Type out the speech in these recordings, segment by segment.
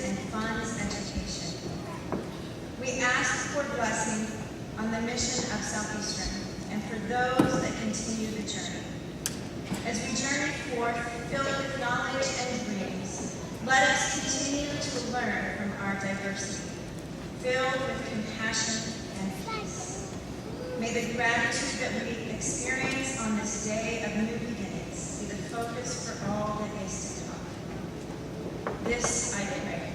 and funds education. We ask for blessing on the mission of Southeastern and for those that continue the journey. As we journey forth, filled with knowledge and dreams, let us continue to learn from our diversity, filled with compassion and peace. May the gratitude that we experience on this day of new beginnings be the focus for all that is to come. This I pray.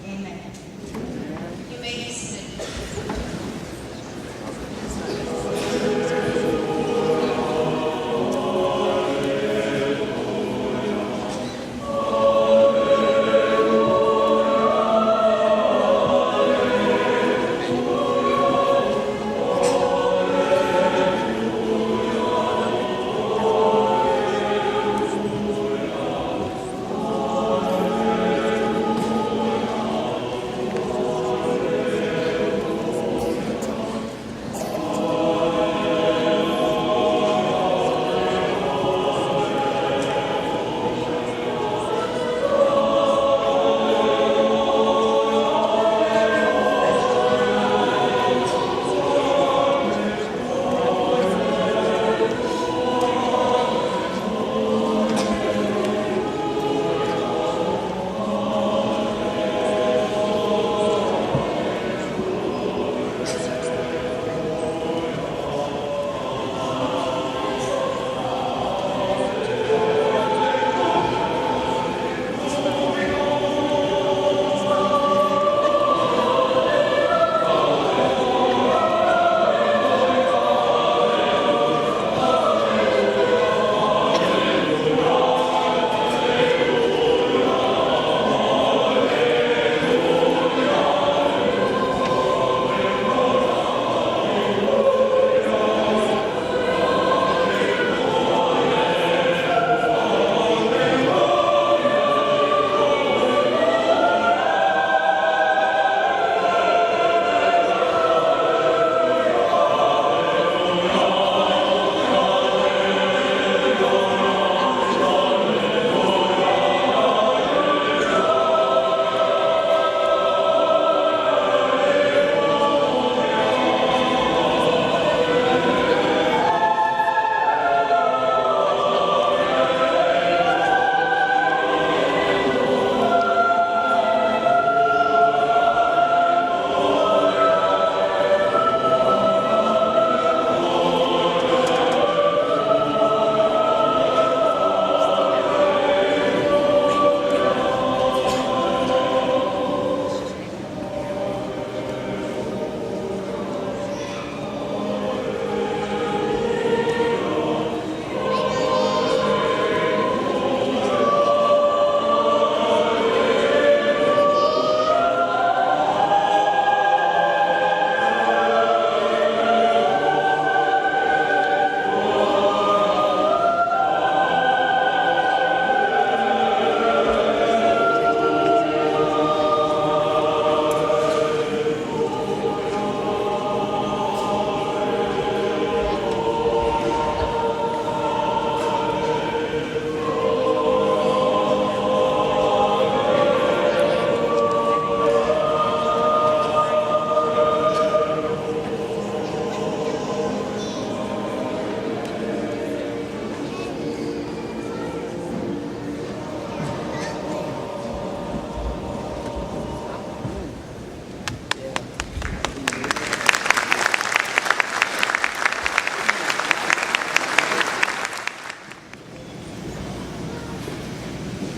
Amen. You may be seated.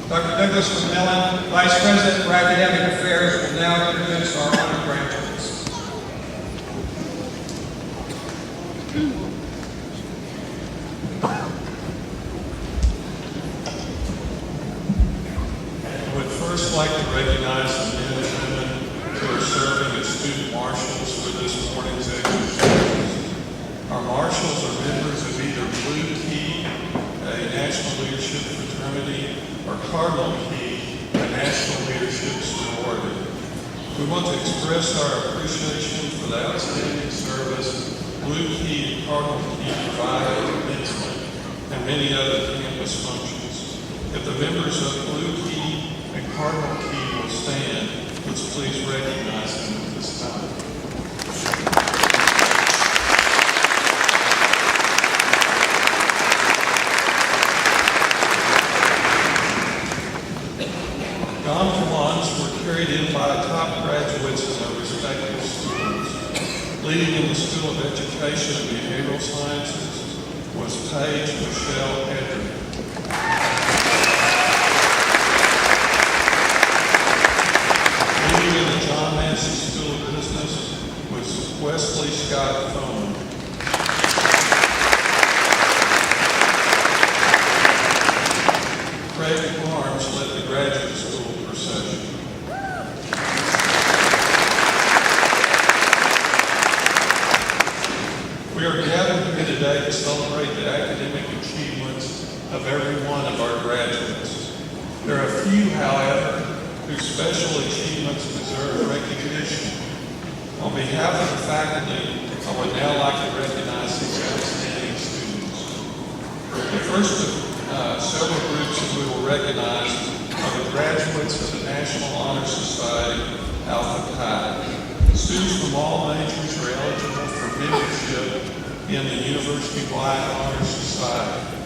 Dr. Douglas McMillan, Vice President for Academic Affairs, will now introduce our honor graduates. I would first like to recognize the men and women who are serving as student marshals for this morning's exercise. Our marshals are members of either Blue Key, a national leadership fraternity, or Cardinal Key, a national leadership sorority. We want to express our appreciation for the outstanding service Blue Key and Cardinal Key provide at Commencement and many other campus functions. If the members of Blue Key and Cardinal Key will stand, please recognize them at this time. Gonfalons were carried in by top graduates in their respective schools. Leading in the School of Education and Behavioral Sciences was Paige Michelle Hedrick. Leading in the John Massey School of Business was Wesley Scott Fohn. Craig Barnes led the graduate school procession. We are gathered here today to celebrate the academic achievements of every one of our graduates. There are a few, however, whose special achievements deserve recognition. On behalf of the faculty, I would now like to recognize these outstanding students. The first of several groups that we will recognize are the graduates of the National Honor Society, Alpha Chi. Students from all majors are eligible for membership in the university-wide Honor Society.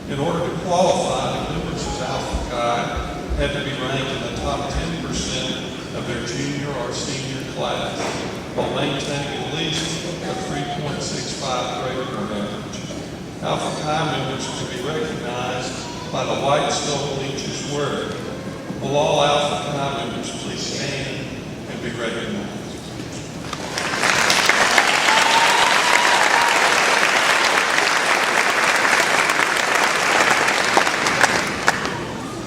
In order to qualify, the members of Alpha Chi had to be ranked in the top 10% of their junior or senior class while maintaining at least a 3.65 grade point average. Alpha Chi members to be recognized by the white stole bleachers word. Will all Alpha Chi members please stand and be recognized?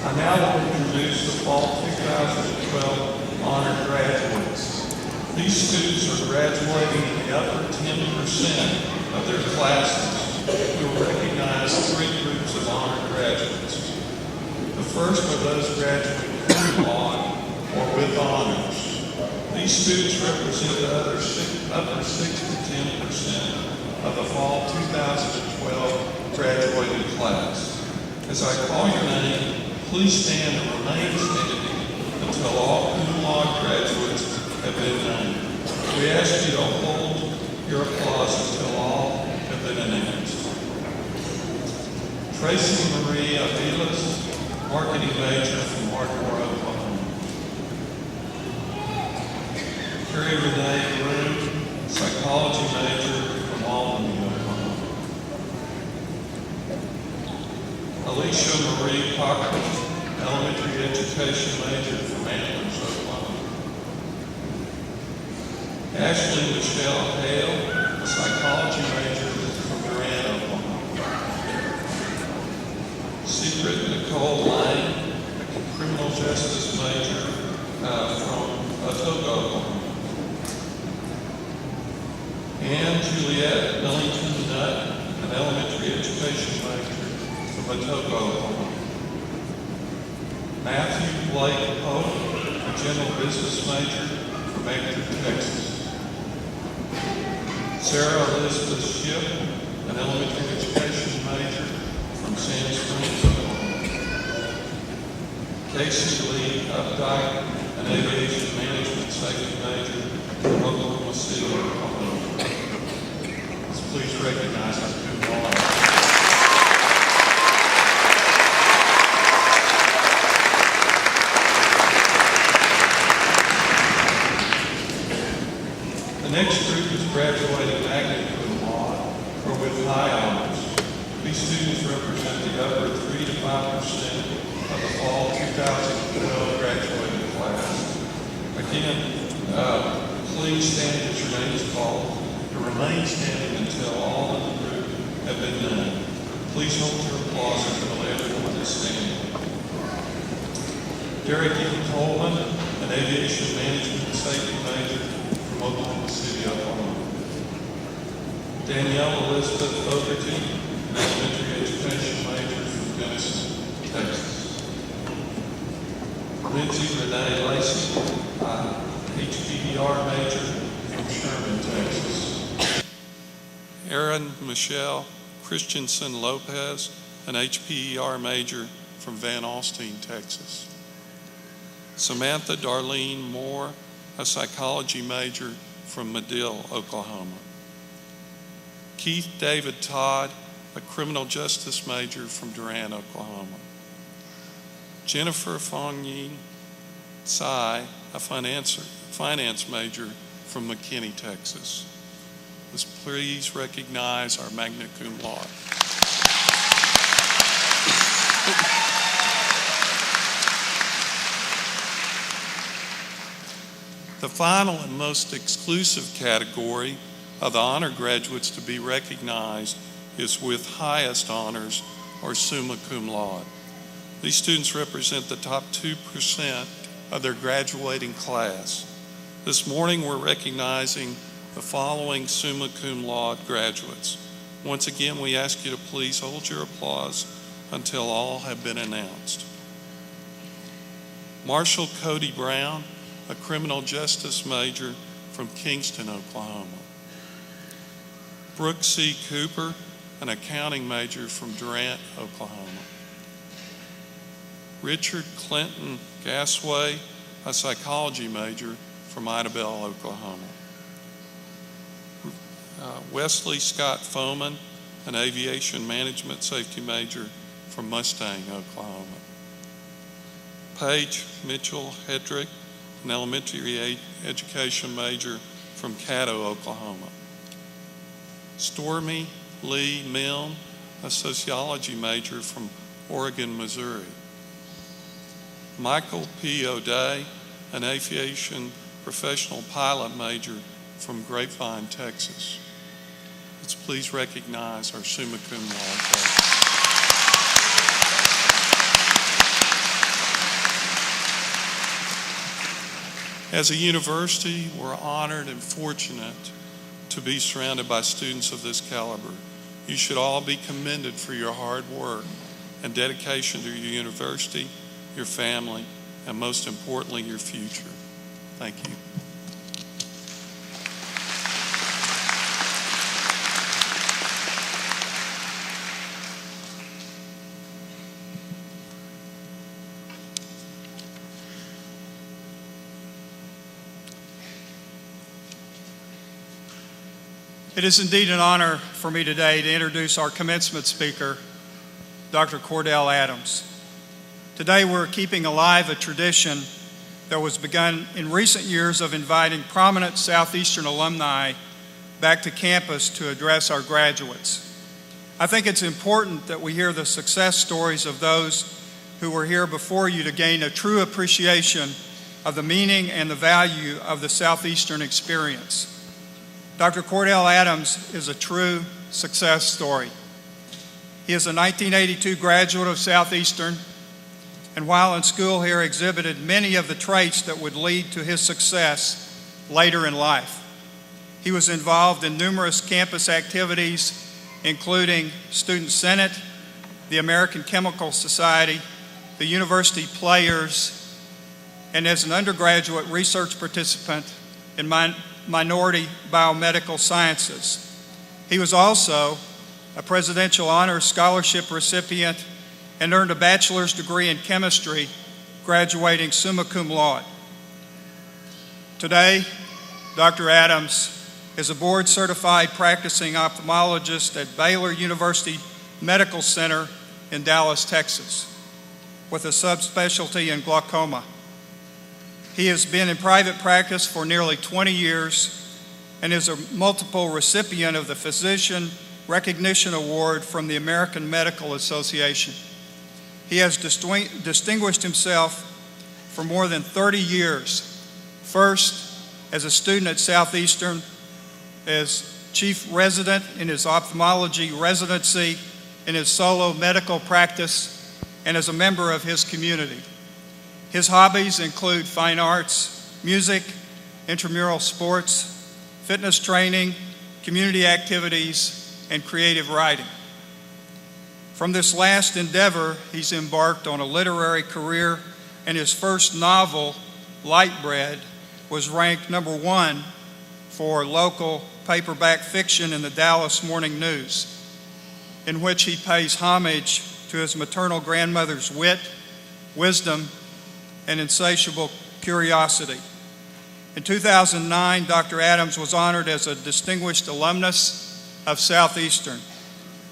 I now will introduce the Fall 2012 Honor Graduates. These students are graduating in the upper 10% of their classes. We will recognize three groups of honor graduates. The first are those graduating cum laude or with honors. These students represent the upper 6 to 10% of the Fall 2012 graduating class. As I call your name, please stand and remain standing until all cum laude graduates have been named. We ask you to hold your applause until all have been announced. Tracy Marie Aviles, marketing major from Ardmore, Oklahoma. Carrie Renee Groom, psychology major from Albany, Oklahoma. Alicia Marie Cochran, elementary education major from Antlers, Oklahoma. Ashley Michelle Hale, psychology major from Durant, Oklahoma. Secret Nicole Lane, a criminal justice major from Atoka, Oklahoma. Anne Juliette Millington Nutt, an elementary education major from Atoka, Oklahoma. Matthew Blake Pope, a general business major from Exeter, Texas. Sarah Elizabeth Shipp, an elementary education major from Sand Springs, Oklahoma. Casey Lee Updike, an aviation management safety major from Oklahoma City, Oklahoma. So please recognize our cum laude. The next group is graduating magna cum laude or with high honors. These students represent the upper 3 to 5% of the Fall 2012 graduating class. Again, please stand as your name is called and remain standing until all of the group have been named. Please hold your applause until everyone is standing. Derek E. Coleman, an aviation management and safety major from Oklahoma City, Oklahoma. Danielle Elizabeth Fogarty, an elementary education major from Denison, Texas. Lindsay Renee Lacey, HPDR major from Sherman, Texas. Erin Michelle Christensen Lopez, an HPER major from Van Alstyne, Texas. Samantha Darlene Moore, a psychology major from Madill, Oklahoma. Keith David Todd, a criminal justice major from Durant, Oklahoma. Jennifer Fong Ying Tsai, a finance major from McKinney, Texas. Let's please recognize our magna cum laude. The final and most exclusive category of the honor graduates to be recognized is with highest honors, or summa cum laude. These students represent the top 2% of their graduating class. This morning we're recognizing the following summa cum laude graduates. Once again, we ask you to please hold your applause until all have been announced. Marshall Cody Brown, a criminal justice major from Kingston, Oklahoma. Brooke C. Cooper, an accounting major from Durant, Oklahoma. Richard Clinton Gasway, a psychology major from Idabel, Oklahoma. Wesley Scott Foman, an aviation management safety major from Mustang, Oklahoma. Paige Mitchell Hedrick, an elementary education major from Caddo, Oklahoma. Stormy Lee Milne, a sociology major from Oregon, Missouri. Michael P. O'Day, an aviation professional pilot major from Grapevine, Texas. Let's please recognize our summa cum laude graduates. As a university, we're honored and fortunate to be surrounded by students of this caliber. You should all be commended for your hard work and dedication to your university, your family, and most importantly, your future. Thank you. It is indeed an honor for me today to introduce our commencement speaker, Dr. Cordell Adams. Today we're keeping alive a tradition that was begun in recent years of inviting prominent Southeastern alumni back to campus to address our graduates. I think it's important that we hear the success stories of those who were here before you to gain a true appreciation of the meaning and the value of the Southeastern experience. Dr. Cordell Adams is a true success story. He is a 1982 graduate of Southeastern, and while in school here exhibited many of the traits that would lead to his success later in life. He was involved in numerous campus activities, including Student Senate, the American Chemical Society, the University Players, and as an undergraduate research participant in minority biomedical sciences. He was also a Presidential Honors Scholarship recipient and earned a bachelor's degree in chemistry, graduating summa cum laude. Today, Dr. Adams is a board-certified practicing ophthalmologist at Baylor University Medical Center in Dallas, Texas, with a subspecialty in glaucoma. He has been in private practice for nearly 20 years and is a multiple recipient of the Physician Recognition Award from the American Medical Association. He has distinguished himself for more than 30 years, first as a student at Southeastern, as chief resident in his ophthalmology residency, in his solo medical practice, and as a member of his community. His hobbies include fine arts, music, intramural sports, fitness training, community activities, and creative writing. From this last endeavor, he's embarked on a literary career, and his first novel, Light Bread, was ranked #1 for local paperback fiction in the Dallas Morning News, in which he pays homage to his maternal grandmother's wit, wisdom, and insatiable curiosity. In 2009, Dr. Adams was honored as a distinguished alumnus of Southeastern.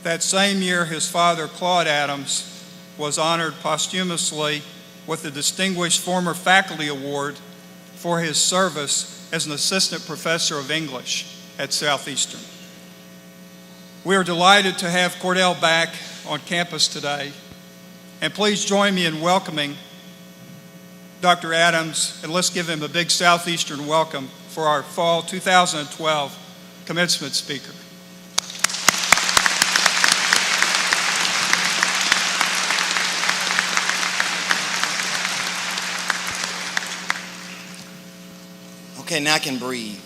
That same year, his father, Claude Adams, was honored posthumously with the Distinguished Former Faculty Award for his service as an assistant professor of English at Southeastern. We are delighted to have Cordell back on campus today, and please join me in welcoming Dr. Adams, and let's give him a big Southeastern welcome for our fall 2012 commencement speaker. Okay, now I can breathe.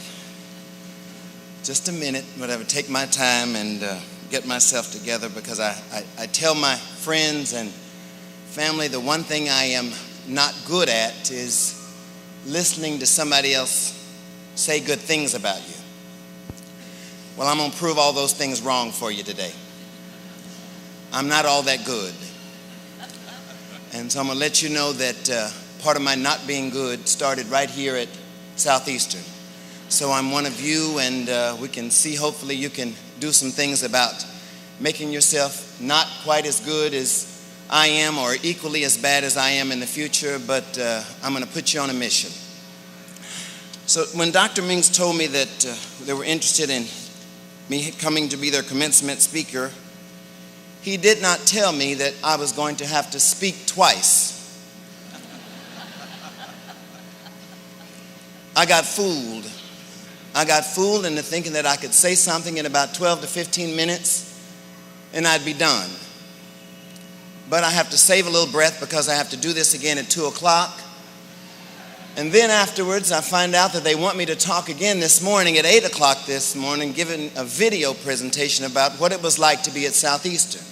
Just a minute, whatever, take my time and get myself together, because I tell my friends and family the one thing I am not good at is listening to somebody else say good things about you. Well, I'm going to prove all those things wrong for you today. I'm not all that good. And so I'm going to let you know that part of my not being good started right here at Southeastern. So I'm one of you, and we can see, hopefully you can do some things about making yourself not quite as good as I am, or equally as bad as I am in the future, but I'm going to put you on a mission. So when Dr. Mings told me that they were interested in me coming to be their commencement speaker, he did not tell me that I was going to have to speak twice. I got fooled. I got fooled into thinking that I could say something in about 12 to 15 minutes and I'd be done. But I have to save a little breath because I have to do this again at 2 o'clock. And then afterwards, I find out that they want me to talk again this morning at 8 o'clock this morning, giving a video presentation about what it was like to be at Southeastern.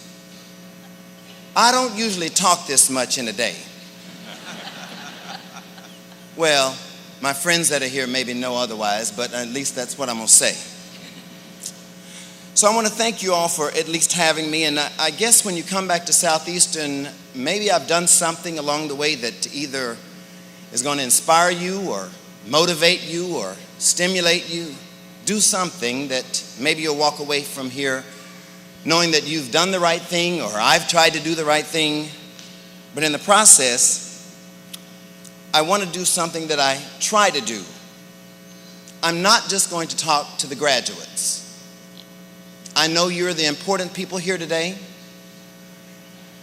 I don't usually talk this much in a day. Well, my friends that are here maybe know otherwise, but at least that's what I'm going to say. So I want to thank you all for at least having me, and I guess when you come back to Southeastern, maybe I've done something along the way that either is going to inspire you or motivate you or stimulate you. Do something that maybe you'll walk away from here knowing that you've done the right thing, or I've tried to do the right thing, but in the process, I want to do something that I try to do. I'm not just going to talk to the graduates. I know you're the important people here today,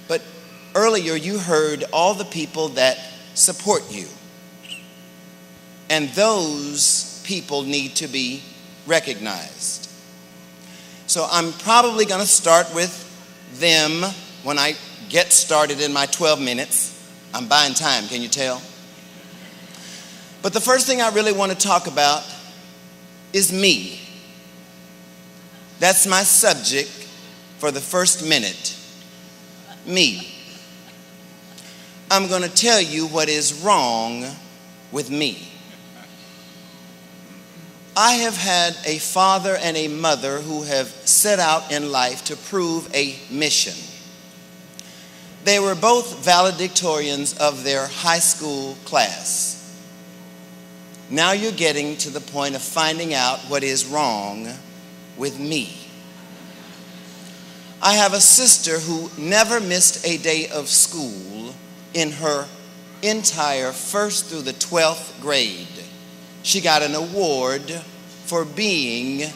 but earlier you heard all the people that support you, and those people need to be recognized. So I'm probably going to start with them when I get started in my 12 minutes. I'm buying time, can you tell? But the first thing I really want to talk about is me. That's my subject for the first minute. Me. I'm going to tell you what is wrong with me. I have had a father and a mother who have set out in life to prove a mission. They were both valedictorians of their high school class. Now you're getting to the point of finding out what is wrong with me. I have a sister who never missed a day of school in her entire 1st through the 12th grade. She got an award for being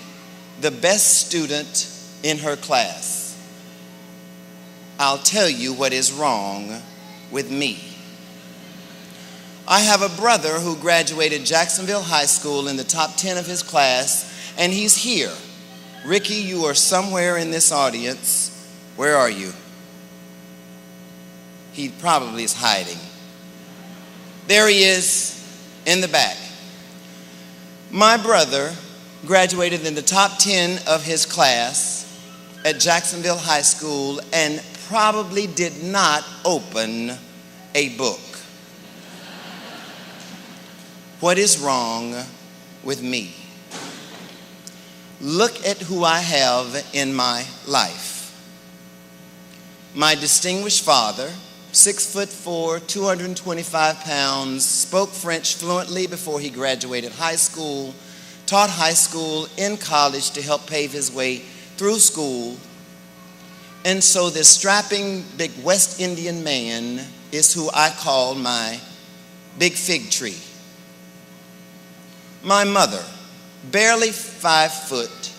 the best student in her class. I'll tell you what is wrong with me. I have a brother who graduated Jacksonville High School in the top 10 of his class, and he's here. Ricky, you are somewhere in this audience. Where are you? He probably is hiding. There he is in the back. My brother graduated in the top 10 of his class at Jacksonville High School and probably did not open a book. What is wrong with me? Look at who I have in my life. My distinguished father, 6'4", 225 pounds, spoke French fluently before he graduated high school, taught high school in college to help pave his way through school. And so this strapping big West Indian man is who I call my big fig tree. My mother, barely 5 foot,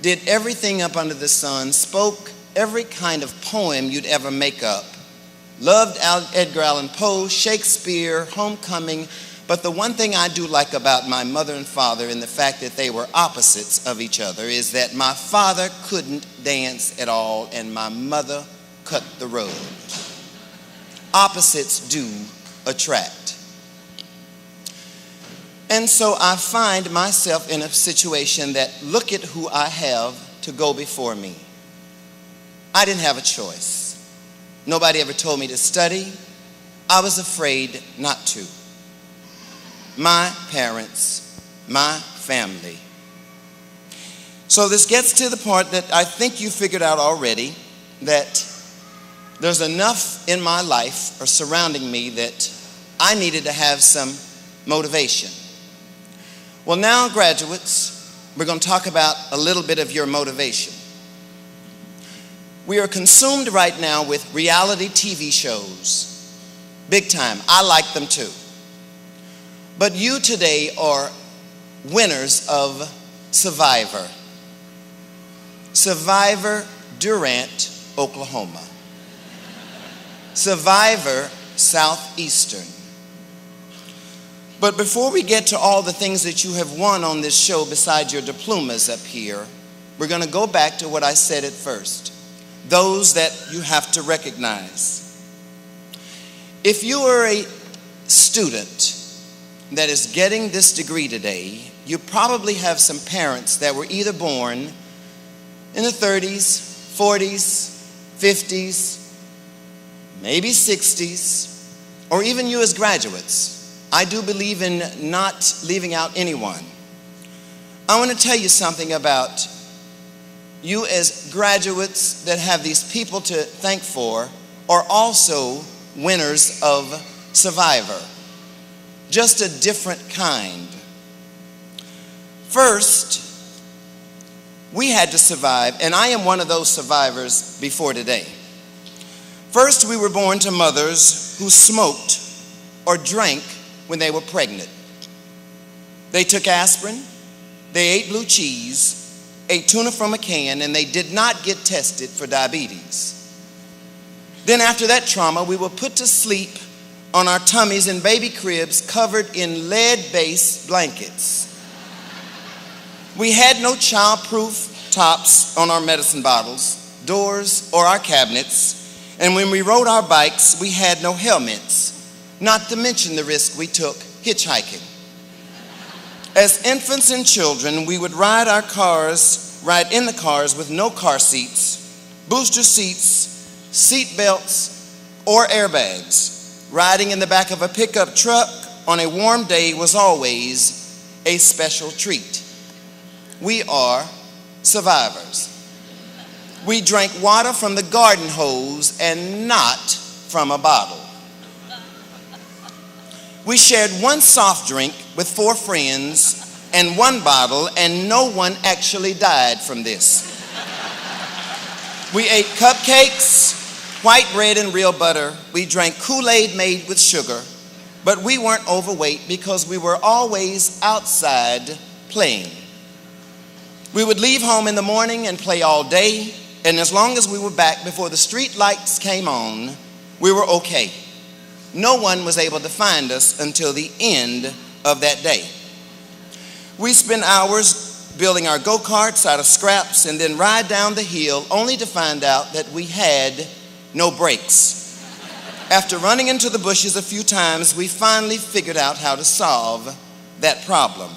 did everything up under the sun, spoke every kind of poem you'd ever make up, loved Edgar Allan Poe, Shakespeare, Homecoming, but the one thing I do like about my mother and father and the fact that they were opposites of each other is that my father couldn't dance at all and my mother cut the road. Opposites do attract. And so I find myself in a situation that, look at who I have to go before me. I didn't have a choice. Nobody ever told me to study. I was afraid not to. My parents, my family. So this gets to the part that I think you figured out already, that there's enough in my life or surrounding me that I needed to have some motivation. Well, now, graduates, we're going to talk about a little bit of your motivation. We are consumed right now with reality TV shows. Big time. I like them too. But you today are winners of Survivor. Survivor Durant, Oklahoma. Survivor Southeastern. But before we get to all the things that you have won on this show besides your diplomas up here, we're going to go back to what I said at first. Those that you have to recognize. If you are a student that is getting this degree today, you probably have some parents that were either born in the 30s, 40s, 50s, maybe 60s, or even you as graduates. I do believe in not leaving out anyone. I want to tell you something about you as graduates that have these people to thank for are also winners of Survivor. Just a different kind. First, we had to survive, and I am one of those survivors before today. First, we were born to mothers who smoked or drank when they were pregnant. They took aspirin, they ate blue cheese, ate tuna from a can, and they did not get tested for diabetes. Then after that trauma, we were put to sleep on our tummies in baby cribs covered in lead-based blankets. We had no child-proof tops on our medicine bottles, doors, or our cabinets, and when we rode our bikes, we had no helmets, not to mention the risk we took hitchhiking. As infants and children, we would ride in the cars with no car seats, booster seats, seat belts, or airbags. Riding in the back of a pickup truck on a warm day was always a special treat. We are survivors. We drank water from the garden hose and not from a bottle. We shared one soft drink with 4 friends and 1 bottle, and no one actually died from this. We ate cupcakes, white bread and real butter. We drank Kool-Aid made with sugar, but we weren't overweight because we were always outside playing. We would leave home in the morning and play all day, and as long as we were back before the street lights came on, we were okay. No one was able to find us until the end of that day. We spent hours building our go-karts out of scraps and then ride down the hill only to find out that we had no brakes. After running into the bushes a few times, we finally figured out how to solve that problem.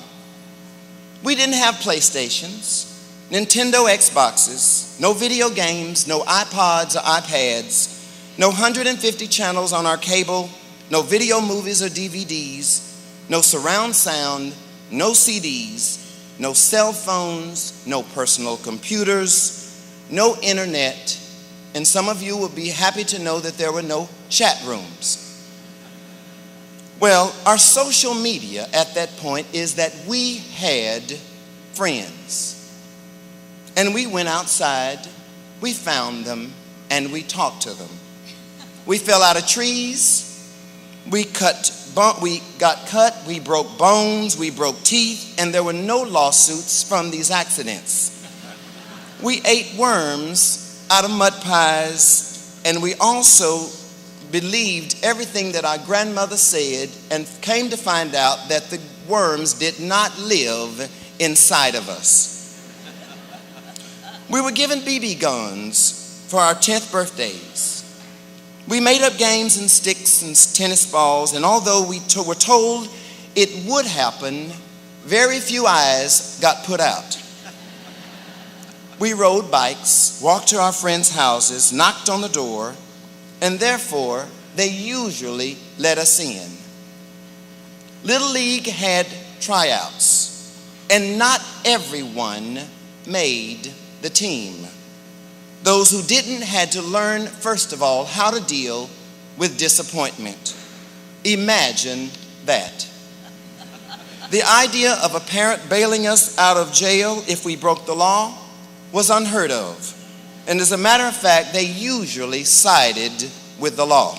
We didn't have PlayStations, Nintendo Xboxes, no video games, no iPods or iPads, no 150 channels on our cable, no video movies or DVDs, no surround sound, no CDs, no cell phones, no personal computers, no internet, and some of you will be happy to know that there were no chat rooms. Well, our social media at that point is that we had friends. And we went outside, we found them, and we talked to them. We fell out of trees, we got cut, we broke bones, we broke teeth, and there were no lawsuits from these accidents. We ate worms out of mud pies, and we also believed everything that our grandmother said and came to find out that the worms did not live inside of us. We were given BB guns for our 10th birthdays. We made up games and sticks and tennis balls, and although we were told it would happen, very few eyes got put out. We rode bikes, walked to our friends' houses, knocked on the door, and therefore they usually let us in. Little League had tryouts, and not everyone made the team. Those who didn't had to learn, first of all, how to deal with disappointment. Imagine that. The idea of a parent bailing us out of jail if we broke the law was unheard of. And as a matter of fact, they usually sided with the law.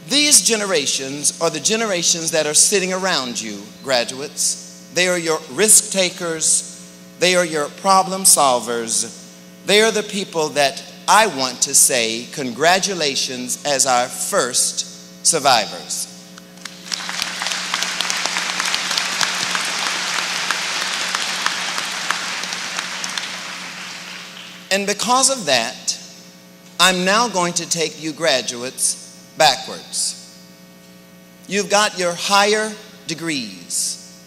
These generations are the generations that are sitting around you, graduates. They are your risk takers. They are your problem solvers. They are the people that I want to say congratulations as our first survivors. And because of that, I'm now going to take you graduates backwards. You've got your higher degrees,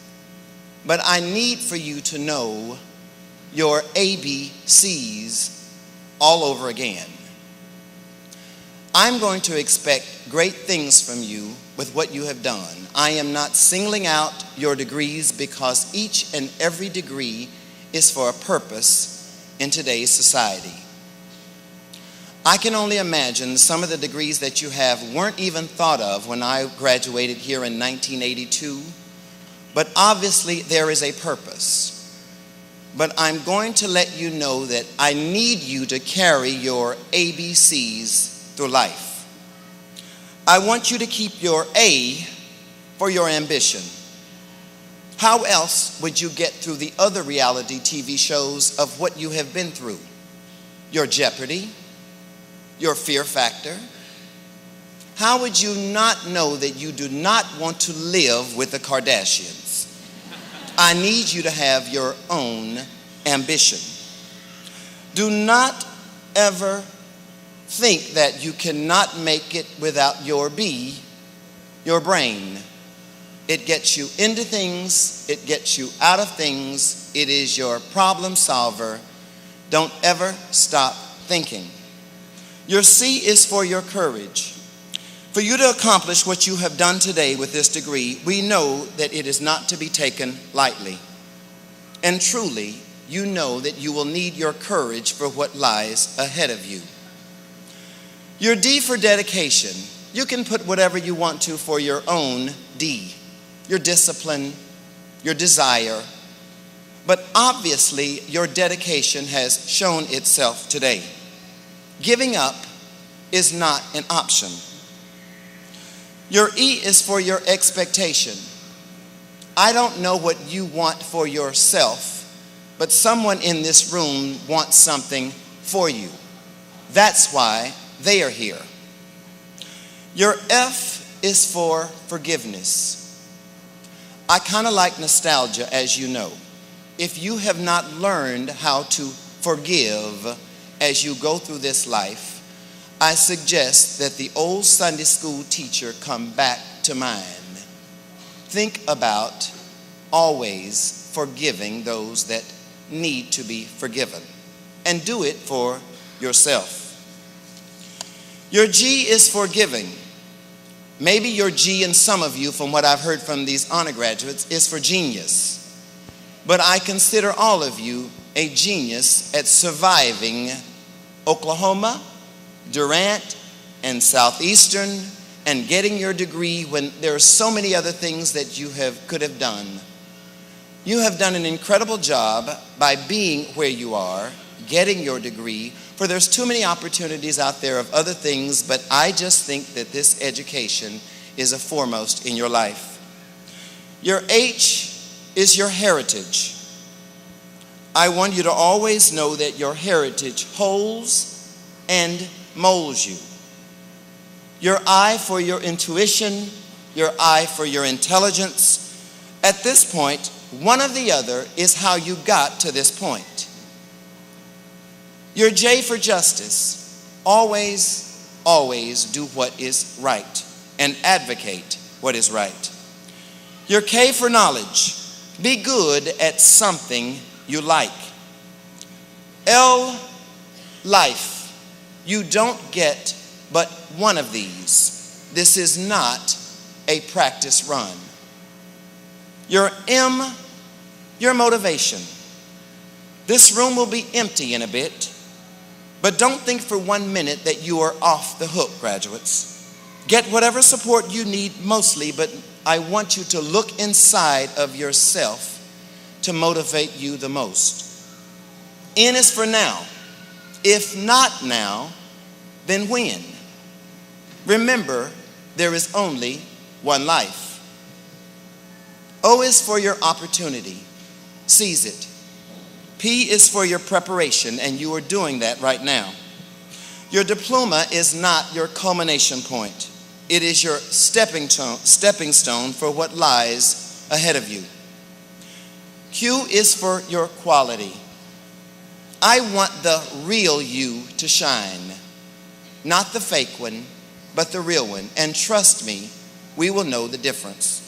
but I need for you to know your ABCs all over again. I'm going to expect great things from you with what you have done. I am not singling out your degrees because each and every degree is for a purpose in today's society. I can only imagine some of the degrees that you have weren't even thought of when I graduated here in 1982, but obviously there is a purpose. But I'm going to let you know that I need you to carry your ABCs through life. I want you to keep your A for your ambition. How else would you get through the other reality TV shows of what you have been through? Your Jeopardy, your Fear Factor. How would you not know that you do not want to live with the Kardashians? I need you to have your own ambition. Do not ever think that you cannot make it without your B, your brain. It gets you into things, it gets you out of things, it is your problem solver. Don't ever stop thinking. Your C is for your courage. For you to accomplish what you have done today with this degree, we know that it is not to be taken lightly. And truly, you know that you will need your courage for what lies ahead of you. Your D for dedication. You can put whatever you want to for your own D. Your discipline, your desire. But obviously, your dedication has shown itself today. Giving up is not an option. Your E is for your expectation. I don't know what you want for yourself, but someone in this room wants something for you. That's why they are here. Your F is for forgiveness. I kind of like nostalgia, as you know. If you have not learned how to forgive as you go through this life, I suggest that the old Sunday school teacher come back to mind. Think about always forgiving those that need to be forgiven, and do it for yourself. Your G is for giving. Maybe your G in some of you, from what I've heard from these honor graduates, is for genius. But I consider all of you a genius at surviving Oklahoma, Durant, and Southeastern, and getting your degree when there are so many other things that you could have done. You have done an incredible job by being where you are, getting your degree, for there's too many opportunities out there of other things, but I just think that this education is a foremost in your life. Your H is your heritage. I want you to always know that your heritage holds and molds you. Your I for your intuition, your I for your intelligence. At this point, one or the other is how you got to this point. Your J for justice. Always, always do what is right and advocate what is right. Your K for knowledge. Be good at something you like. L, life. You don't get but one of these. This is not a practice run. Your M, your motivation. This room will be empty in a bit, but don't think for 1 minute that you are off the hook, graduates. Get whatever support you need mostly, but I want you to look inside of yourself to motivate you the most. N is for now. If not now, then when? Remember, there is only one life. O is for your opportunity. Seize it. P is for your preparation, and you are doing that right now. Your diploma is not your culmination point. It is your stepping stone for what lies ahead of you. Q is for your quality. I want the real you to shine. Not the fake one, but the real one. And trust me, we will know the difference.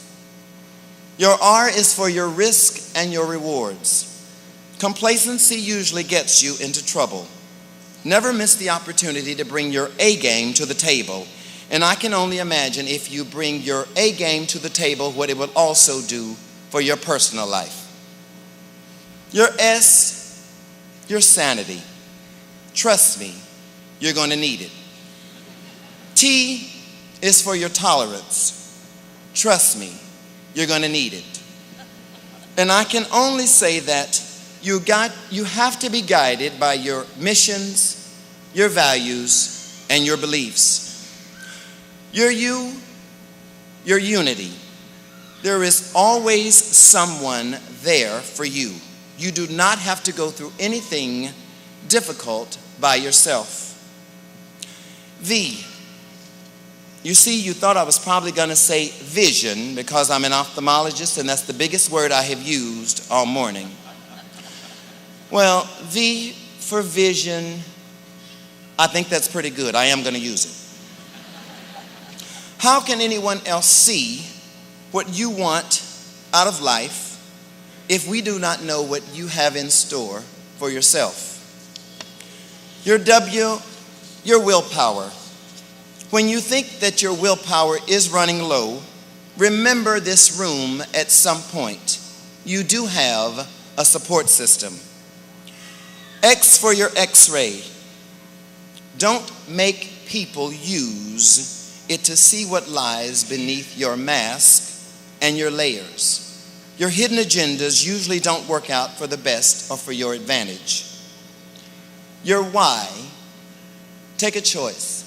Your R is for your risk and your rewards. Complacency usually gets you into trouble. Never miss the opportunity to bring your A game to the table. And I can only imagine if you bring your A game to the table, what it will also do for your personal life. Your S, your sanity. Trust me, you're going to need it. T is for your tolerance. Trust me, you're going to need it. And I can only say that you have to be guided by your missions, your values, and your beliefs. Your U, your unity. There is always someone there for you. You do not have to go through anything difficult by yourself. V. You see, you thought I was probably going to say vision because I'm an ophthalmologist and that's the biggest word I have used all morning. Well, V for vision, I think that's pretty good. I am going to use it. How can anyone else see what you want out of life if we do not know what you have in store for yourself? Your W, your willpower. When you think that your willpower is running low, remember this room at some point. You do have a support system. X for your X-ray. Don't make people use it to see what lies beneath your mask and your layers. Your hidden agendas usually don't work out for the best or for your advantage. Your why, take a choice.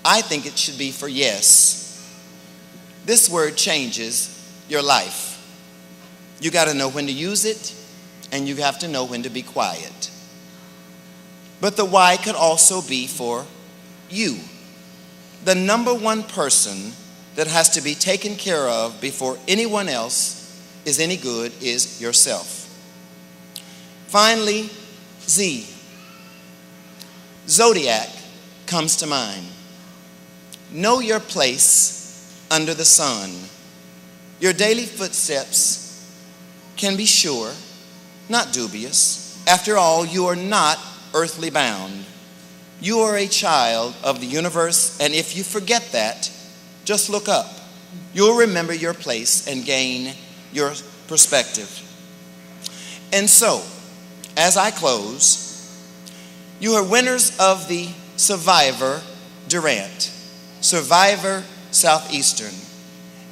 I think it should be for yes. This word changes your life. You got to know when to use it, and you have to know when to be quiet. But the why could also be for you. The number one person that has to be taken care of before anyone else is any good is yourself. Finally, Z. Zodiac comes to mind. Know your place under the sun. Your daily footsteps can be sure, not dubious. After all, you are not earthly bound. You are a child of the universe, and if you forget that, just look up. You'll remember your place and gain your perspective. And so, as I close, You are winners of the Survivor Durant, Survivor Southeastern,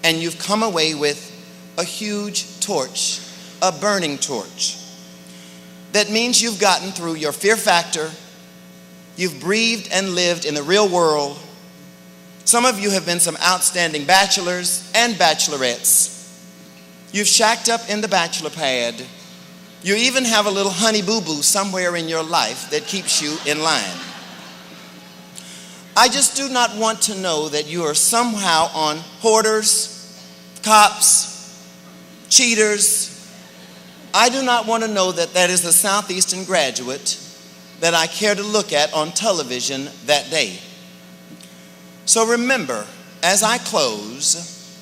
and you've come away with a huge torch, a burning torch. That means you've gotten through your fear factor, you've breathed and lived in the real world. Some of you have been some outstanding bachelors and bachelorettes. You've shacked up in the bachelor pad. You even have a little honey boo-boo somewhere in your life that keeps you in line. I just do not want to know that you are somehow on hoarders, cops, cheaters. I do not want to know that that is the Southeastern graduate that I care to look at on television that day. So remember, as I close,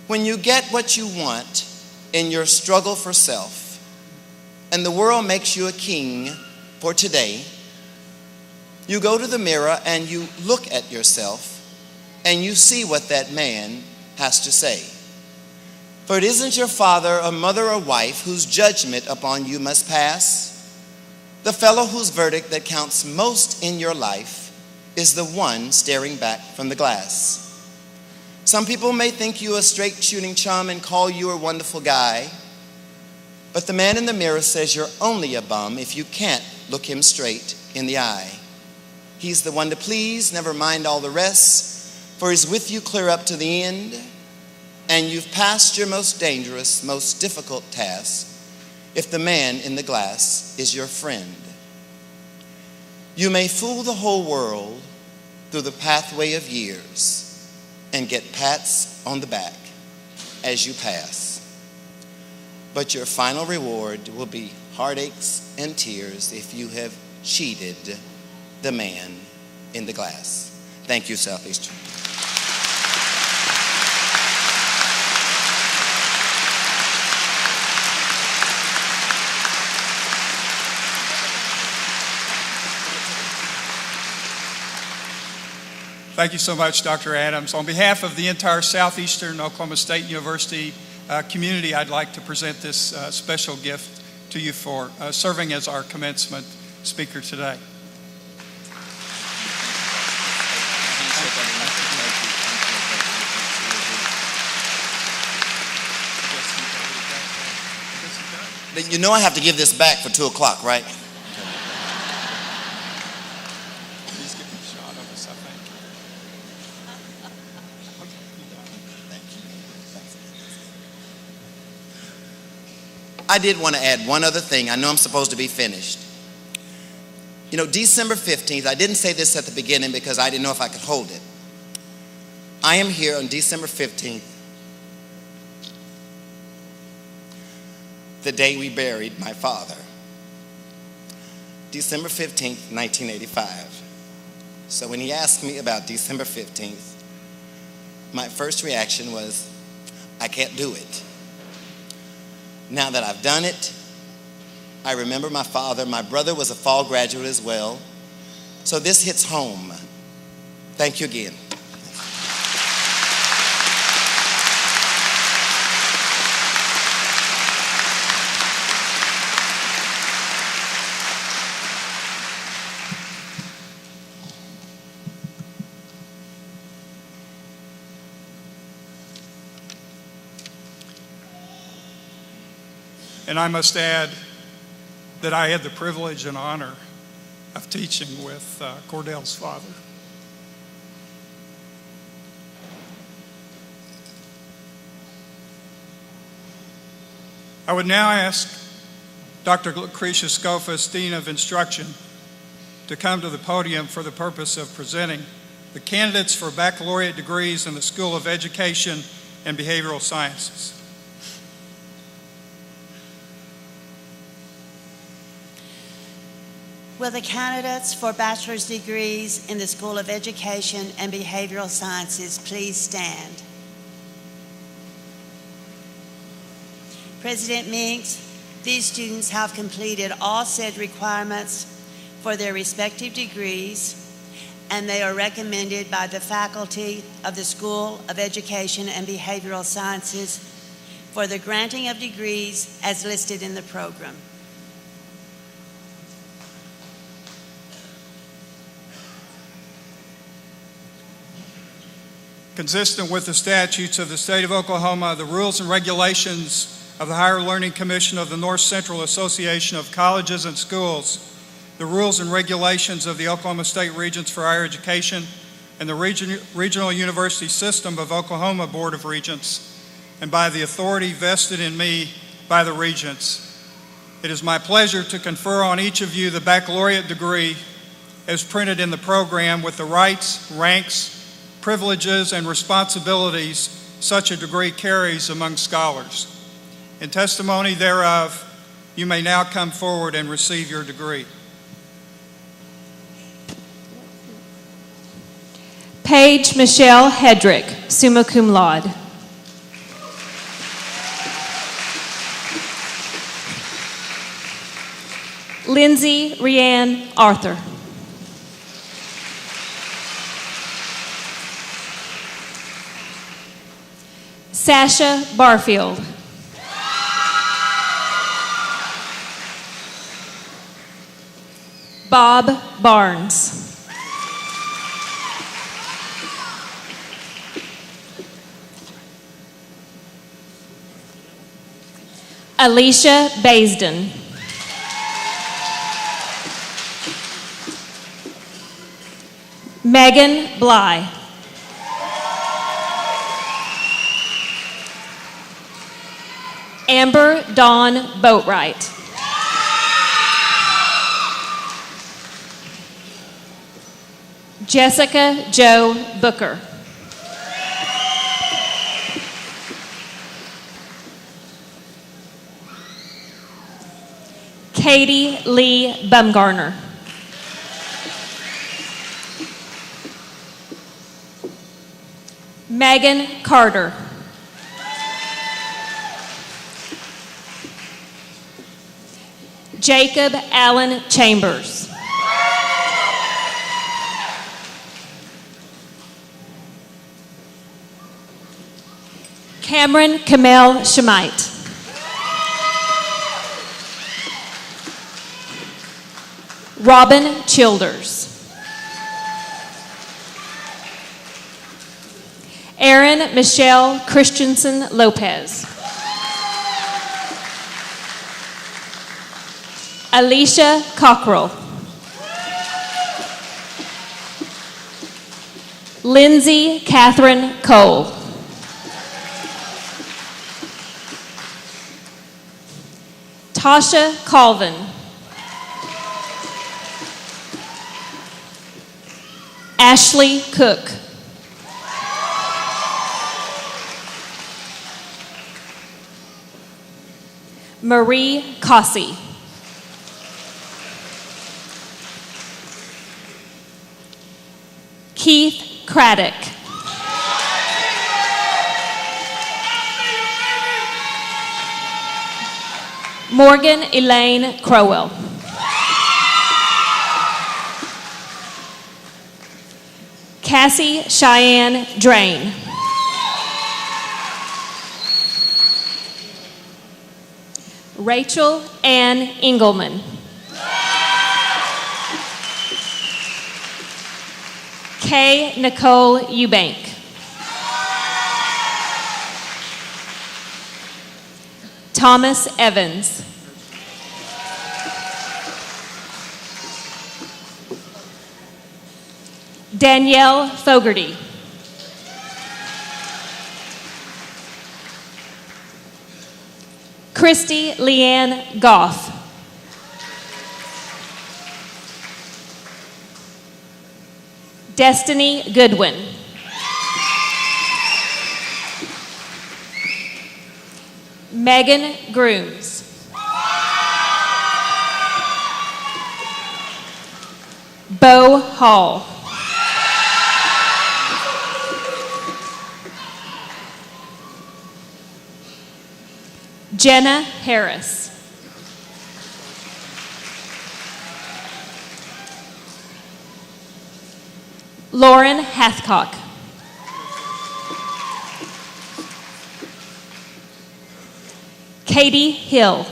when you get what you want in your struggle for self, and the world makes you a king for today, you go to the mirror and you look at yourself and you see what that man has to say. For it isn't your father or mother or wife whose judgment upon you must pass. The fellow whose verdict that counts most in your life is the one staring back from the glass. Some people may think you a straight shooting chum and call you a wonderful guy, but the man in the mirror says you're only a bum if you can't look him straight in the eye. He's the one to please, never mind all the rest, for he's with you clear up to the end, and you've passed your most dangerous, most difficult task if the man in the glass is your friend. You may fool the whole world through the pathway of years and get pats on the back as you pass. But your final reward will be heartaches and tears if you have cheated the man in the glass. Thank you, Southeastern. Thank you so much, Dr. Adams. On behalf of the entire Southeastern Oklahoma State University community, I'd like to present this special gift to you for serving as our commencement speaker today. You know I have to give this back for 2 o'clock, right? Please give me a shot of this, I think. I did want to add one other thing. I know I'm supposed to be finished. You know, December 15th, I didn't say this at the beginning because I didn't know if I could hold it. I am here on December 15th, the day we buried my father. December 15th, 1985. So when he asked me about December 15th, my first reaction was, I can't do it. Now that I've done it, I remember my father. My brother was a fall graduate as well. So this hits home. Thank you again. And I must add that I had the privilege and honor of teaching with Cordell's father. I would now ask Dr. Lucretia Scofas, Dean of Instruction, to come to the podium for the purpose of presenting the candidates for baccalaureate degrees in the School of Education and Behavioral Sciences. Will the candidates for bachelor's degrees in the School of Education and Behavioral Sciences please stand? President Minks, these students have completed all said requirements for their respective degrees, and they are recommended by the faculty of the School of Education and Behavioral Sciences for the granting of degrees as listed in the program. consistent with the statutes of the state of Oklahoma, the rules and regulations of the Higher Learning Commission of the North Central Association of Colleges and Schools, the rules and regulations of the Oklahoma State Regents for Higher Education, and the Regional University System of Oklahoma Board of Regents, and by the authority vested in me by the Regents. It is my pleasure to confer on each of you the baccalaureate degree as printed in the program with the rights, ranks, privileges, and responsibilities such a degree carries among scholars. In testimony thereof, you may now come forward and receive your degree. Paige Michelle Hedrick, summa cum laude. Lindsay Rianne Arthur. Sasha Barfield. Bob Barnes. Alicia Baisden. Megan Bly. Amber Dawn Boatwright. Jessica Jo Booker. Katie Lee Bumgarner. Megan Carter. Jacob Allen Chambers. Cameron Kamel Shemite. Robin Childers. Erin Michelle Christensen Lopez. Alicia Cockrell. Lindsay Catherine Cole. Tasha Colvin. Ashley Cook. Marie Cossey. Keith Craddock. Morgan Elaine Crowell. Cassie Cheyenne Drain. Rachel Ann Engelman. Kay Nicole Eubank. Thomas Evans. Danielle Fogarty. Christy Leanne Goff. Destiny Goodwin. Megan Grooms. Bo Hall. Jenna Harris. Lauren Hathcock. Katie Hill.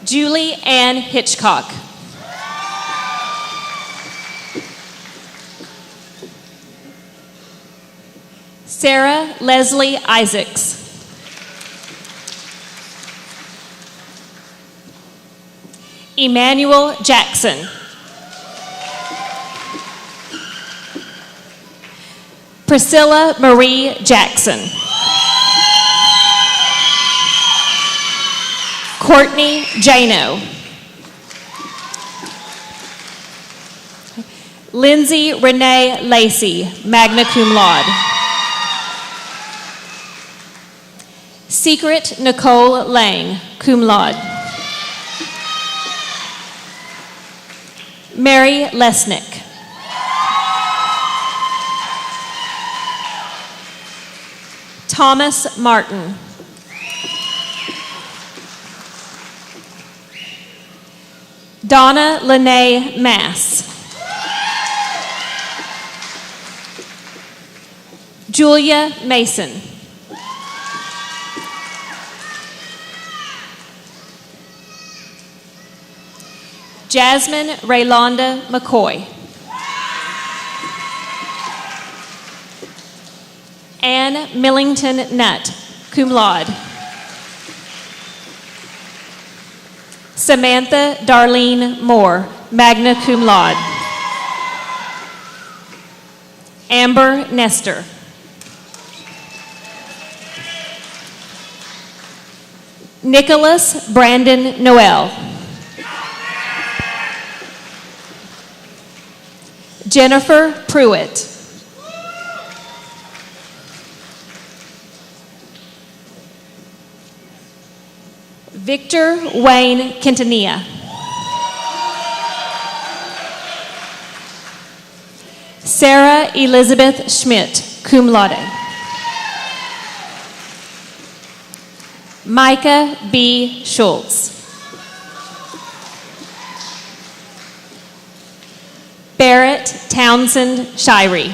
Julie Ann Hitchcock. Sarah Leslie Isaacs. Emmanuel Jackson. Priscilla Marie Jackson. Courtney Jano. Lindsay Renee Lacey, magna cum laude. Secret Nicole Lang, cum laude. Mary Lesnick. Thomas Martin. Donna Lene Mass. Julia Mason. Jasmine Raylonda McCoy. Anne Millington Nutt, cum laude. Samantha Darlene Moore, magna cum laude. Amber Nestor. Nicholas Brandon Noel. Jennifer Pruitt. Victor Wayne Quintanilla. Sarah Elizabeth Schmidt, cum laude. Micah B. Schultz. Barrett Townsend Shirey.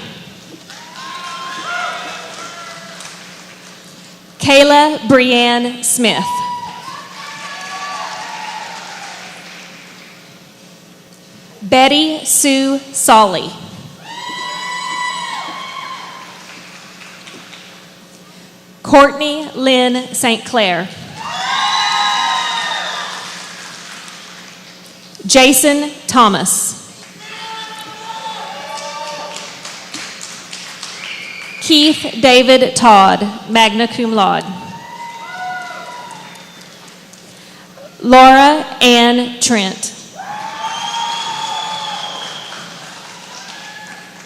Kayla Brianne Smith. Betty Sue Solly. Courtney Lynn St. Clair. Jason Thomas. Keith David Todd, magna cum laude. Laura Ann Trent.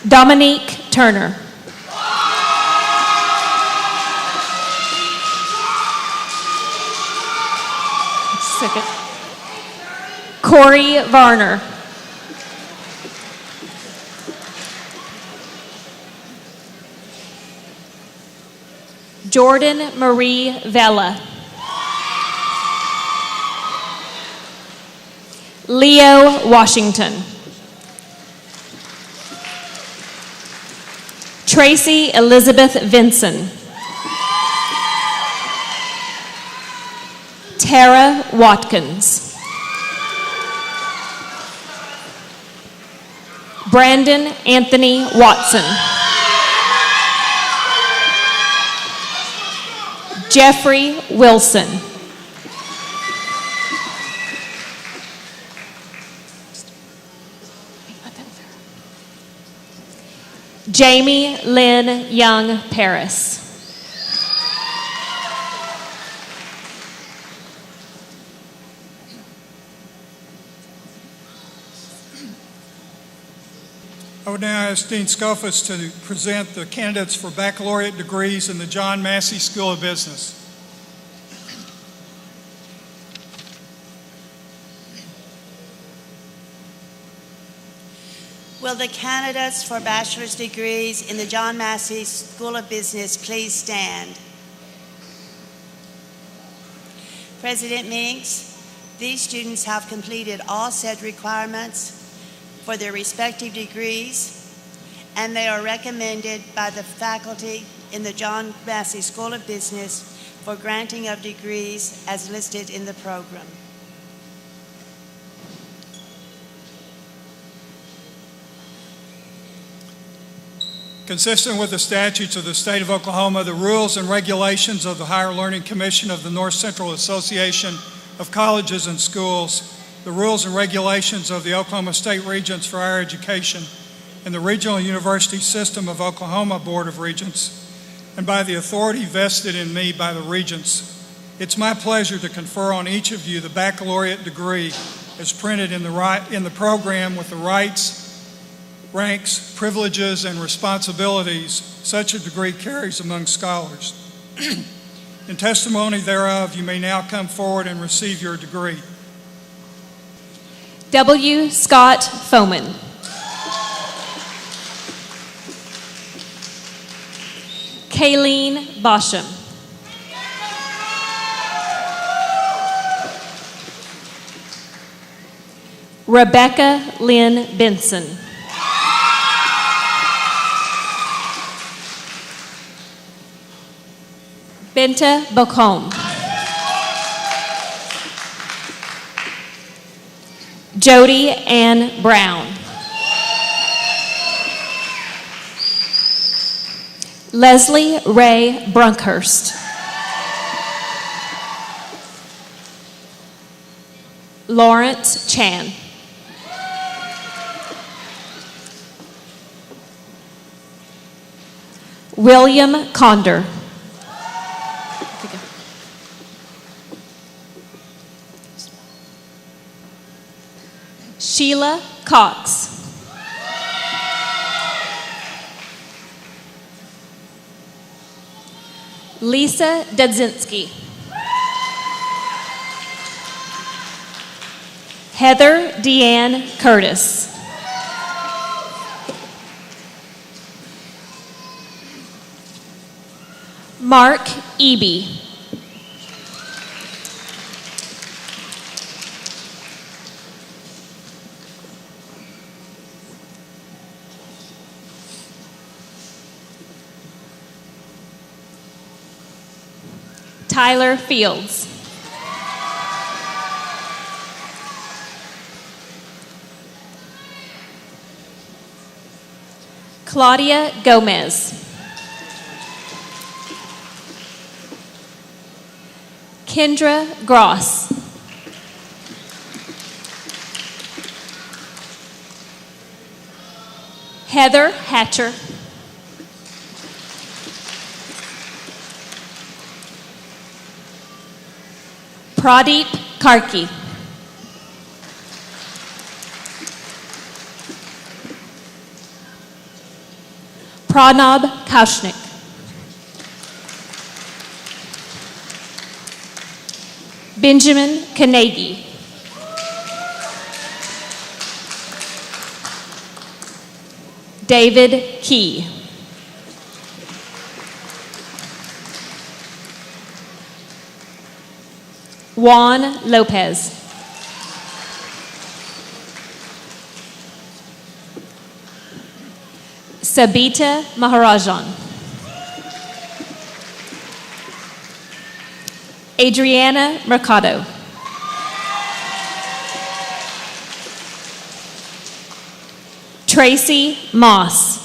Dominique Turner. Second. Corey Varner. Jordan Marie Vella. Leo Washington. Tracy Elizabeth Vinson. Tara Watkins. Brandon Anthony Watson. Jeffrey Wilson. Jamie Lynn Young Paris. I would now ask Dean Skofus to present the candidates for baccalaureate degrees in the John Massey School of Business. Will the candidates for bachelor's degrees in the John Massey School of Business please stand? President Minks, these students have completed all said requirements for their respective degrees, and they are recommended by the faculty in the John Massey School of Business for granting of degrees as listed in the program. Consistent with the statutes of the state of Oklahoma, the rules and regulations of the Higher Learning Commission of the North Central Association of Colleges and Schools, the rules and regulations of the Oklahoma State Regents for Higher Education, and the Regional University System of Oklahoma Board of Regents, and by the authority vested in me by the Regents, it's my pleasure to confer on each of you the baccalaureate degree as printed in the program with the rights, ranks, privileges, and responsibilities such a degree carries among scholars. In testimony thereof, you may now come forward and receive your degree. W. Scott Foman. Kayleen Bosham. Rebecca Lynn Benson. Benta Bocom. Jody Ann Brown. Leslie Ray Brunkhurst. Lawrence Chan. William Condor. Sheila Cox. Lisa Dudzinski. Heather Deanne Curtis. Mark Eby. Tyler Fields. Claudia Gomez. Kendra Gross. Heather Hatcher. Pradeep Karki. Pranab Kaushnik. Benjamin Kanegi. David Key. Juan Lopez. Sabita Maharajan. Adriana Mercado. Tracy Moss.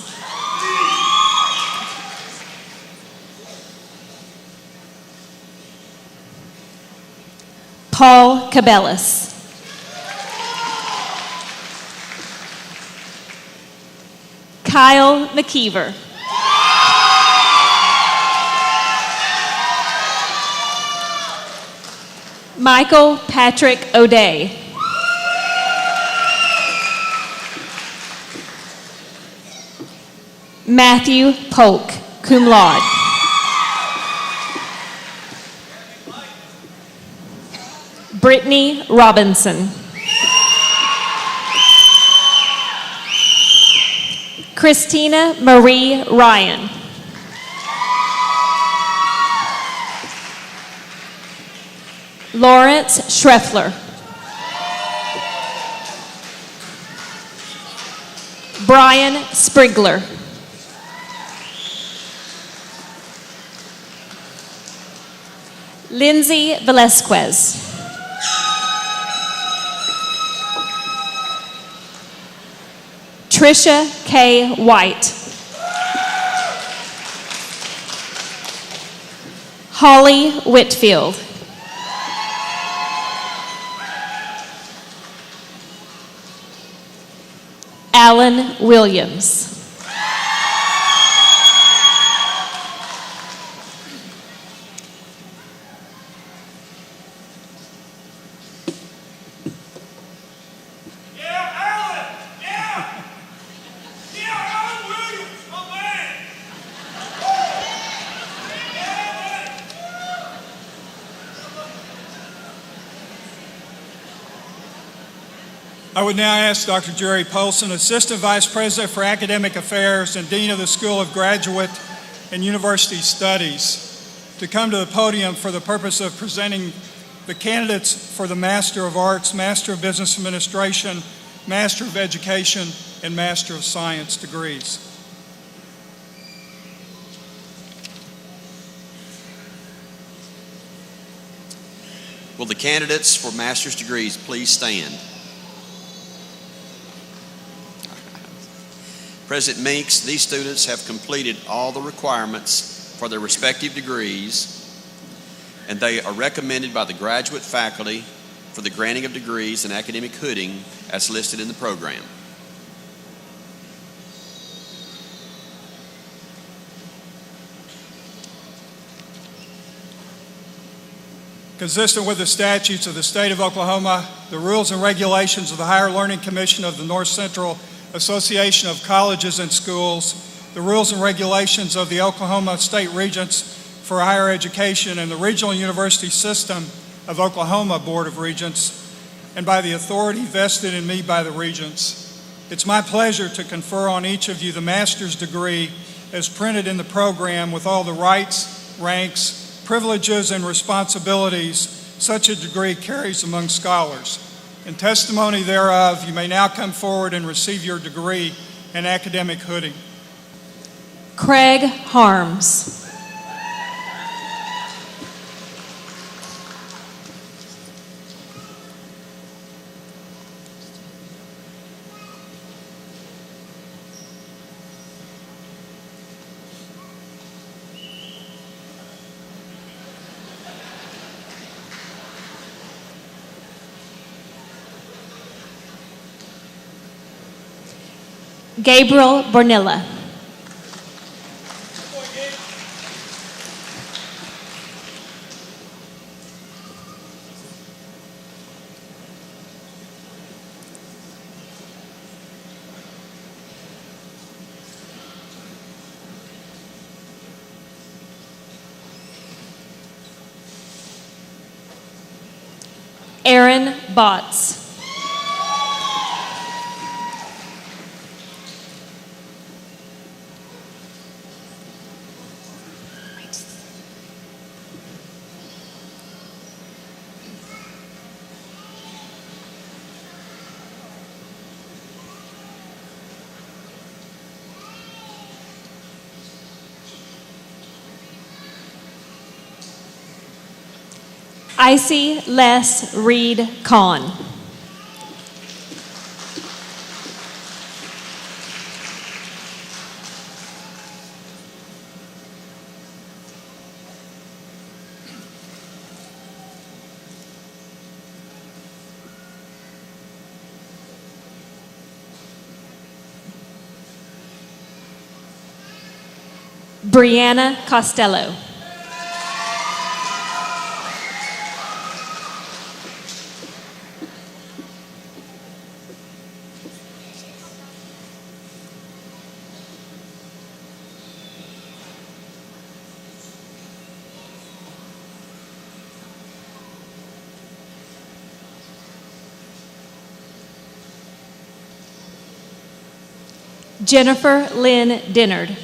Paul Cabellis. Kyle McKeever. Michael Patrick O'Day. Matthew Polk, cum laude. Brittany Robinson. Christina Marie Ryan. Lawrence Schreffler. Brian Sprigler. Lindsay Velasquez. Trisha K. White. Holly Whitfield. Alan Williams. I would now ask Dr. Jerry Polson, Assistant Vice President for Academic Affairs and Dean of the School of Graduate and University Studies, to come to the podium for the purpose of presenting the candidates for the Master of Arts, Master of Business Administration, Master of Education, and Master of Science degrees. Will the candidates for master's degrees please stand? President Meeks, these students have completed all the requirements for their respective degrees, and they are recommended by the graduate faculty for the granting of degrees and academic hooding as listed in the program. Consistent with the statutes of the state of Oklahoma, the rules and regulations of the Higher Learning Commission of the North Central Association of Colleges and Schools, the rules and regulations of the Oklahoma State Regents for Higher Education and the Regional University System of Oklahoma Board of Regents, and by the authority vested in me by the Regents. It's my pleasure to confer on each of you the master's degree as printed in the program with all the rights, ranks, privileges, and responsibilities such a degree carries among scholars. In testimony thereof, you may now come forward and receive your degree and academic hooding. Craig Harms. Gabriel Bornilla. Aaron Botts. Icy Les Reed Kahn. Brianna Costello. Jennifer Lynn Dennard.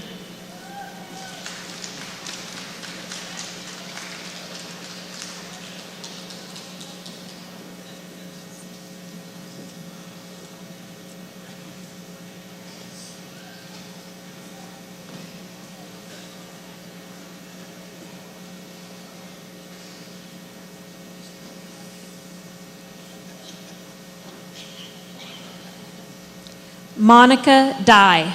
Monica Dye.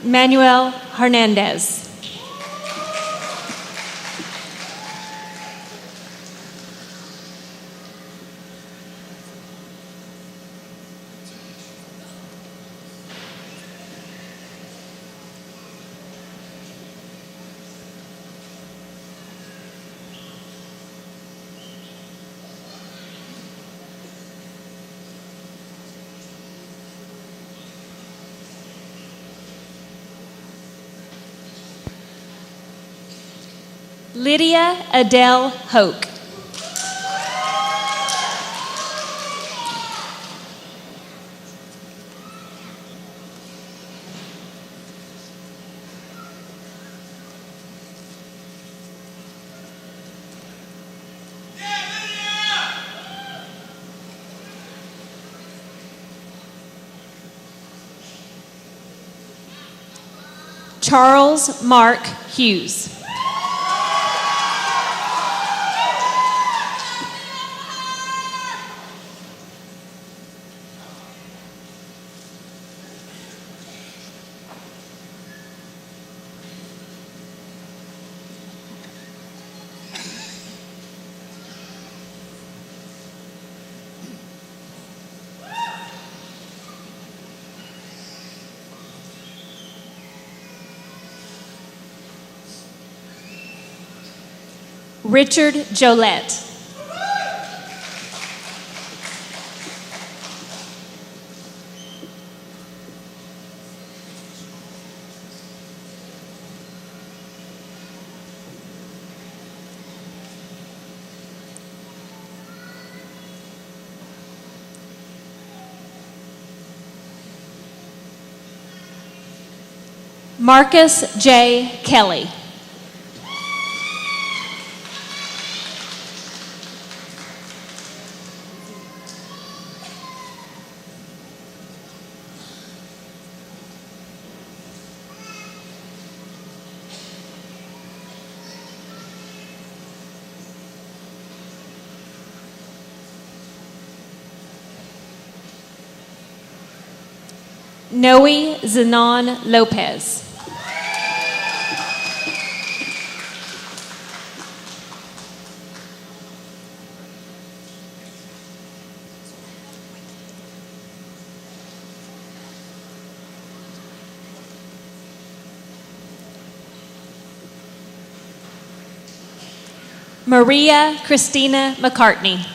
Manuel Hernandez. Lydia Adele Hoke. Charles Mark Hughes. Richard Jolette. Marcus J. Kelly. Noe Zenon Lopez. Maria Christina McCartney.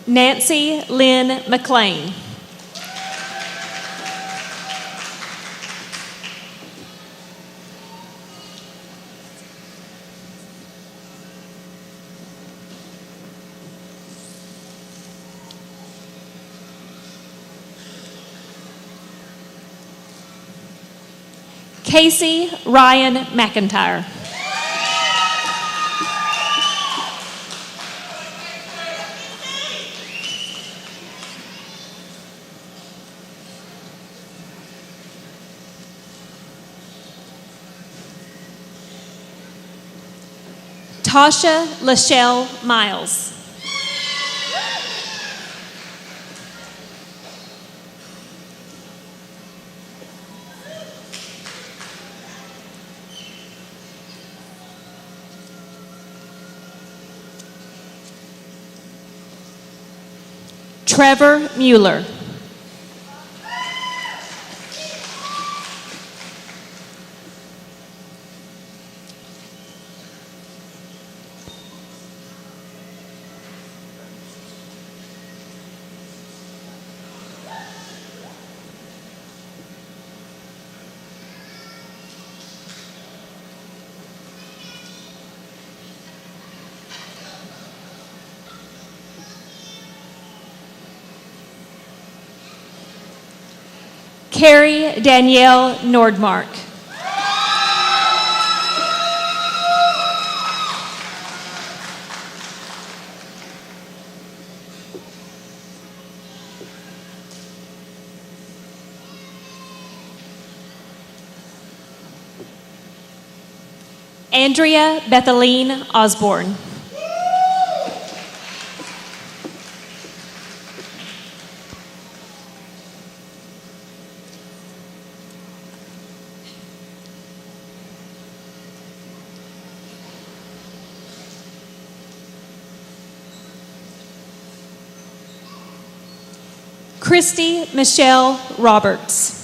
Nancy Lynn McLean. Casey Ryan McIntyre. Tasha Lachelle Miles. Trevor Mueller. Carrie Danielle Nordmark. Andrea Bethaline Osborne. Christy Michelle Roberts.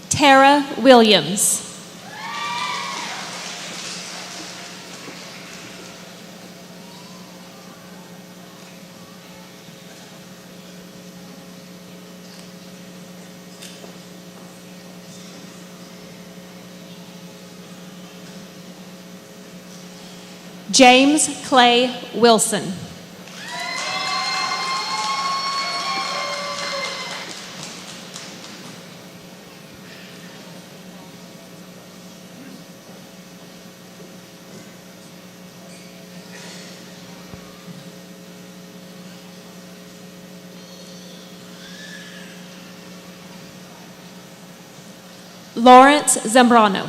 Tara Williams. James Clay Wilson. Lawrence Zambrano.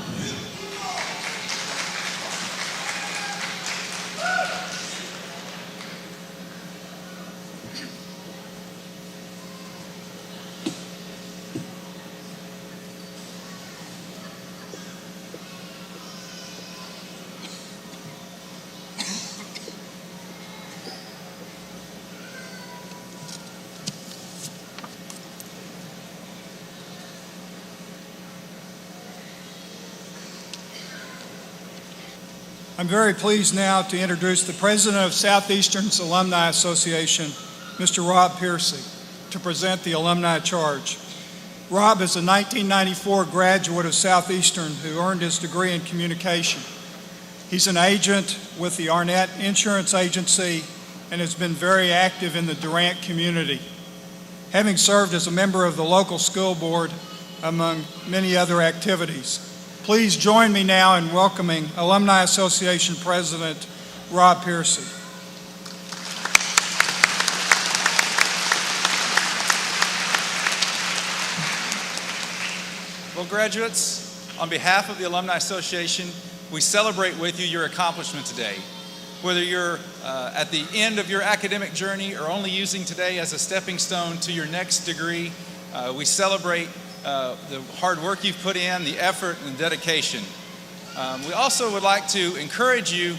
I'm very pleased now to introduce the President of Southeastern's Alumni Association, Mr. Rob Piercy, to present the alumni charge. Rob is a 1994 graduate of Southeastern who earned his degree in communication. He's an agent with the Arnett Insurance Agency and has been very active in the Durant community, having served as a member of the local school board, among many other activities. Please join me now in welcoming Alumni Association President Rob Piercy. Well, graduates, on behalf of the Alumni Association, we celebrate with you your accomplishment today. Whether you're at the end of your academic journey or only using today as a stepping stone to your next degree, we celebrate the hard work you've put in, the effort and the dedication. We also would like to encourage you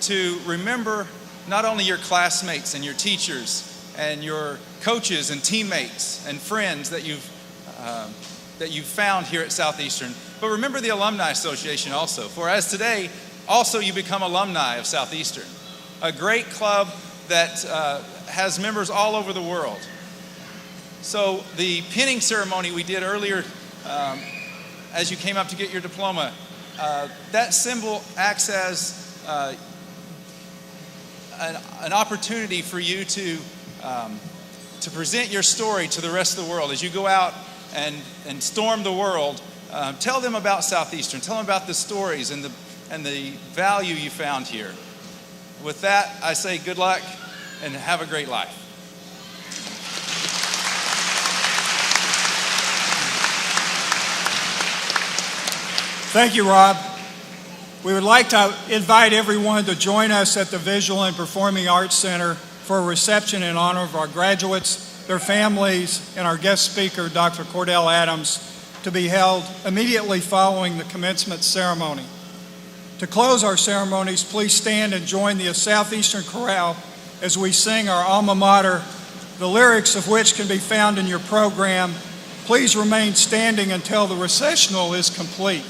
to remember not only your classmates and your teachers and your coaches and teammates and friends that you've found here at Southeastern, but remember the Alumni Association also. For as today, also you become alumni of Southeastern, a great club that has members all over the world. So the pinning ceremony we did earlier as you came up to get your diploma, that symbol acts as an opportunity for you to present your story to the rest of the world. As you go out and storm the world, tell them about Southeastern, tell them about the stories and the value you found here. With that, I say good luck and have a great life. Thank you, Rob. We would like to invite everyone to join us at the Visual and Performing Arts Center for a reception in honor of our graduates, their families, and our guest speaker, Dr. Cordell Adams, to be held immediately following the commencement ceremony. To close our ceremonies, please stand and join the Southeastern Chorale as we sing our alma mater, the lyrics of which can be found in your program. Please remain standing until the recessional is complete.